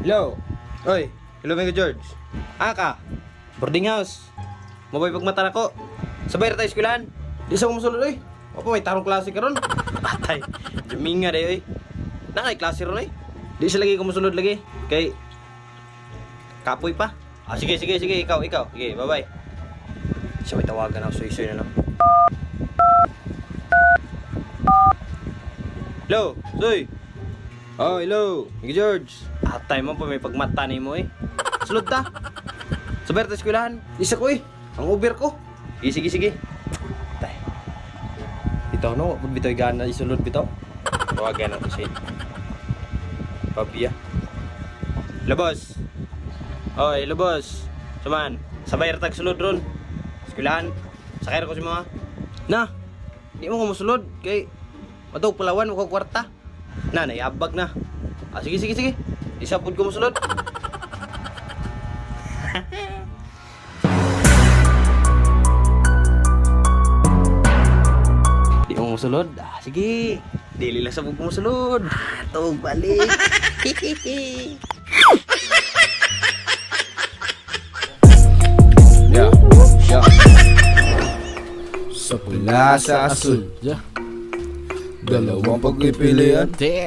Hello. Oy, hello mga George. Ka, boarding house. Mabay pagmata na ko. Sabay ra tayo eskwelahan. Di sa mo masulod oy. Opo, may tarong klase karon. Atay, juminga day oy. Nakay klase ron oy. Di siya lagi kumusulod lagi. Kay kapoy pa. Sige, ikaw. Sige, bye-bye. Siya may tawagan ako, soy na lang. Hello, Soy. Oh, hello. Mga George. Atay mo pa may pagmata ni mo eh. Sulod ta. Sabay tayo eskwelahan. Isa ko eh. Ang Uber ko. Sige. Atay. Bitaw no, pag bitaw gana isulod bitaw. Tawagan nato siya. Pabiya. Labos. Oy, labos. Suman, sabay ra tag sulod ron. Eskwelahan. Sakay ra ko si mga. Na. Di mo ko mosulod kay matog palawan mo ko kwarta. Na, naiabag na. Sige. Isapod ko mosulod. Di mo mosulod? Sige. Dili lang sabog ko mosulod. Tog balik. Ya. Sa pula sa asul. Dalawang pagpipilian.